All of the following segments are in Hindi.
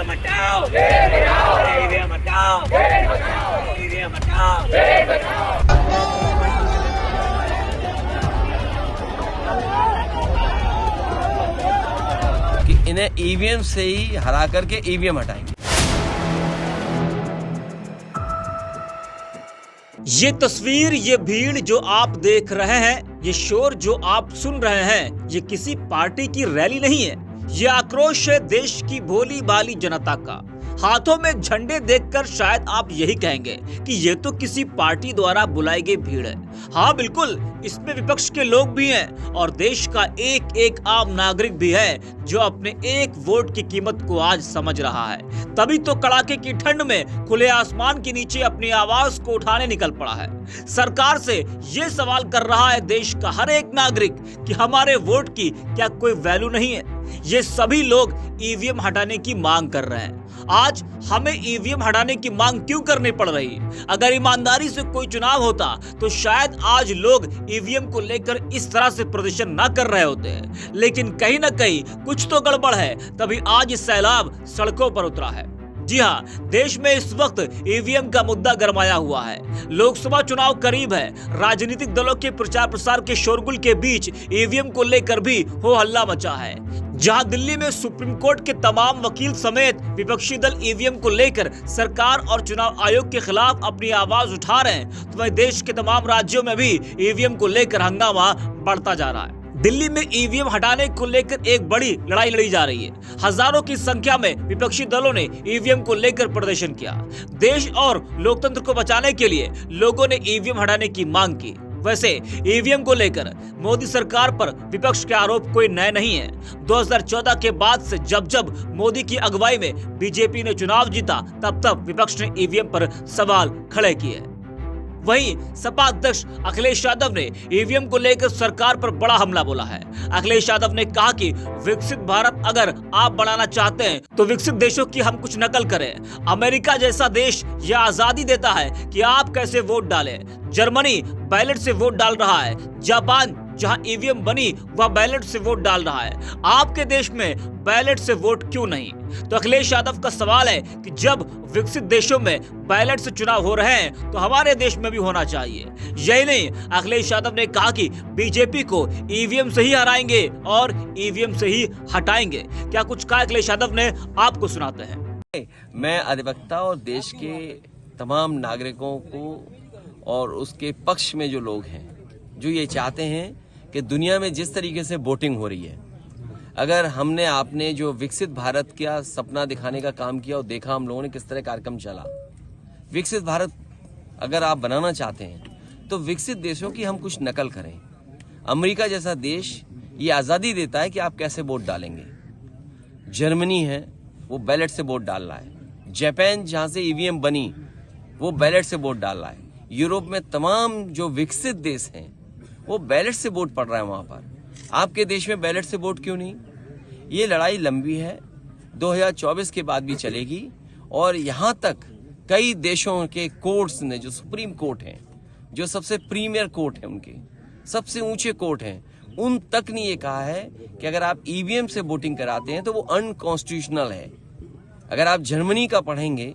ईवीएम हटाओ, ईवीएम हटाओ, ईवीएम हटाओ। कि इन्हें ईवीएम से ही हरा करके ईवीएम हटाएंगे। ये तस्वीर, ये भीड़ जो आप देख रहे हैं, ये शोर जो आप सुन रहे हैं, ये किसी पार्टी की रैली नहीं है। ये आक्रोश है देश की भोली भाली जनता का। हाथों में झंडे देखकर शायद आप यही कहेंगे कि ये तो किसी पार्टी द्वारा बुलाई गई भीड़ है। हाँ बिल्कुल, इसमें विपक्ष के लोग भी हैं और देश का एक एक आम नागरिक भी है जो अपने एक वोट की कीमत को आज समझ रहा है। तभी तो कड़ाके की ठंड में खुले आसमान के नीचे अपनी आवाज को उठाने निकल पड़ा है। सरकार से ये सवाल कर रहा है देश का हर एक नागरिक कि हमारे वोट की क्या कोई वैल्यू नहीं है। ये सभी लोग ईवीएम हटाने की मांग कर रहे हैं। आज हमें ईवीएम हटाने की मांग क्यों करनी पड़ रही? अगर ईमानदारी से कोई चुनाव होता तो शायद आज लोग ईवीएम को लेकर इस तरह से प्रदर्शन न कर रहे होते हैं। लेकिन कहीं ना कहीं कुछ तो गड़बड़ है, तभी आज सैलाब सड़कों पर उतरा है। जी हाँ, देश में इस वक्त ईवीएम का मुद्दा गरमाया हुआ है। लोकसभा चुनाव करीब है। राजनीतिक दलों के प्रचार प्रसार के शोरगुल के बीच ईवीएम को लेकर भी हो हल्ला मचा है। जहां दिल्ली में सुप्रीम कोर्ट के तमाम वकील समेत विपक्षी दल ईवीएम को लेकर सरकार और चुनाव आयोग के खिलाफ अपनी आवाज उठा रहे हैं, तो वहीं देश के तमाम राज्यों में भी ईवीएम को लेकर हंगामा बढ़ता जा रहा है। दिल्ली में ईवीएम हटाने को लेकर एक बड़ी लड़ाई लड़ी जा रही है। हजारों की संख्या में विपक्षी दलों ने ईवीएम को लेकर प्रदर्शन किया। देश और लोकतंत्र को बचाने के लिए लोगों ने ईवीएम हटाने की मांग की। वैसे ईवीएम को लेकर मोदी सरकार पर विपक्ष के आरोप कोई नए नहीं है। 2014 के बाद से जब जब मोदी की अगुवाई में बीजेपी ने चुनाव जीता, तब तब विपक्ष ने ईवीएम पर सवाल खड़े किए। वहीं सपा अध्यक्ष अखिलेश यादव ने ईवीएम को लेकर सरकार पर बड़ा हमला बोला है। अखिलेश यादव ने कहा कि विकसित भारत अगर आप बनाना चाहते हैं तो विकसित देशों की हम कुछ नकल करें। अमेरिका जैसा देश यह आजादी देता है कि आप कैसे वोट डालें। जर्मनी बैलेट से वोट डाल रहा है। जापान जहां ईवीएम बनी वह बैलेट से वोट डाल रहा है। आपके देश में बैलेट से वोट क्यों नहीं? तो अखिलेश यादव का सवाल है कि जब विकसित देशों में बैलेट से चुनाव हो रहे हैं तो हमारे देश में भी होना चाहिए। यही नहीं, अखिलेश यादव ने कहा कि बीजेपी को ईवीएम से ही हराएंगे और ईवीएम से ही हटाएंगे। क्या कुछ कहा अखिलेश यादव ने, आपको सुनाते हैं। मैं अधिवक्ता और देश के तमाम नागरिकों को और उसके पक्ष में जो लोग हैं जो ये चाहते हैं कि दुनिया में जिस तरीके से वोटिंग हो रही है, अगर हमने आपने जो विकसित भारत का सपना दिखाने का काम किया और देखा हम लोगों ने किस तरह कार्यक्रम चला, विकसित भारत अगर आप बनाना चाहते हैं तो विकसित देशों की हम कुछ नकल करें। अमेरिका जैसा देश ये आज़ादी देता है कि आप कैसे वोट डालेंगे। जर्मनी है वो बैलेट से वोट डाल रहा है। जापान जहाँ से ईवीएम बनी वो बैलेट से वोट डाल रहा है। यूरोप में तमाम जो विकसित देश हैं वो बैलेट से वोट पड़ रहा है वहाँ पर। आपके देश में बैलेट से वोट क्यों नहीं? ये लड़ाई लंबी है, 2024 के बाद भी चलेगी। और यहाँ तक कई देशों के कोर्ट्स ने, जो सुप्रीम कोर्ट हैं, जो सबसे प्रीमियर कोर्ट हैं, उनके सबसे ऊंचे कोर्ट हैं, उन तक ने ये कहा है कि अगर आप ईवीएम से वोटिंग कराते हैं तो वो अनकॉन्स्टिट्यूशनल है। अगर आप जर्मनी का पढ़ेंगे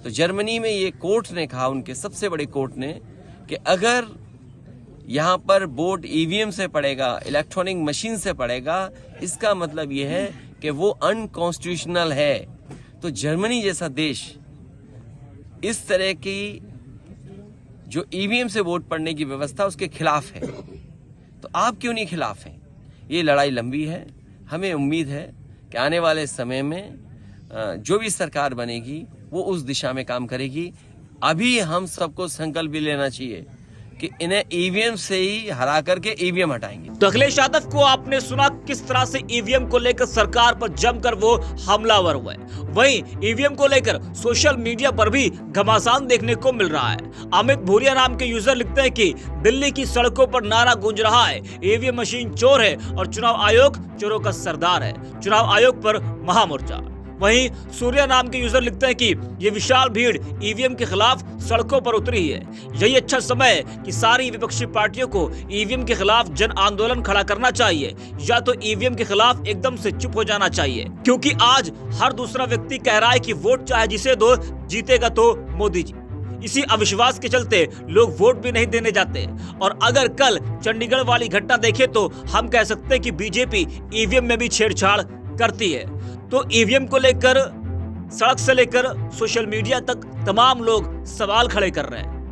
तो जर्मनी में ये कोर्ट ने कहा, उनके सबसे बड़े कोर्ट ने, कि अगर यहाँ पर वोट ईवीएम से पड़ेगा, इलेक्ट्रॉनिक मशीन से पड़ेगा, इसका मतलब ये है कि वो अनकॉन्स्टिट्यूशनल है। तो जर्मनी जैसा देश इस तरह की जो ईवीएम से वोट पड़ने की व्यवस्था उसके खिलाफ है, तो आप क्यों नहीं खिलाफ हैं? ये लड़ाई लंबी है। हमें उम्मीद है कि आने वाले समय में जो भी सरकार बनेगी वो उस दिशा में काम करेगी। अभी हम सबको संकल्प भी लेना चाहिए कि इन्हें ईवीएम से ही हरा करके ईवीएम हटाएंगे। तो अखिलेश यादव को आपने सुना किस तरह से ईवीएम को लेकर सरकार पर जमकर वो हमलावर हुए। वहीं ईवीएम को लेकर सोशल मीडिया पर भी घमासान देखने को मिल रहा है। अमित भूरिया नाम के यूजर लिखते हैं कि दिल्ली की सड़कों पर नारा गूंज रहा है, ईवीएम मशीन चोर है और चुनाव आयोग चोरों का सरदार है। चुनाव आयोग पर महामोर्चा। वहीं सूर्या नाम के यूजर लिखते हैं कि ये विशाल भीड़ ईवीएम के खिलाफ सड़कों पर उतरी है। यही अच्छा समय है कि सारी विपक्षी पार्टियों को ईवीएम के खिलाफ जन आंदोलन खड़ा करना चाहिए, या तो ईवीएम के खिलाफ एकदम से चुप हो जाना चाहिए, क्योंकि आज हर दूसरा व्यक्ति कह रहा है कि वोट चाहे जिसे दो, जीतेगा तो मोदी जी। इसी अविश्वास के चलते लोग वोट भी नहीं देने जाते। और अगर कल चंडीगढ़ वाली घटना देखें तो हम कह सकते हैं कि बीजेपी ईवीएम में भी छेड़छाड़ करती है। तो ईवीएम को लेकर सड़क से लेकर सोशल मीडिया तक तमाम लोग सवाल खड़े कर रहे हैं।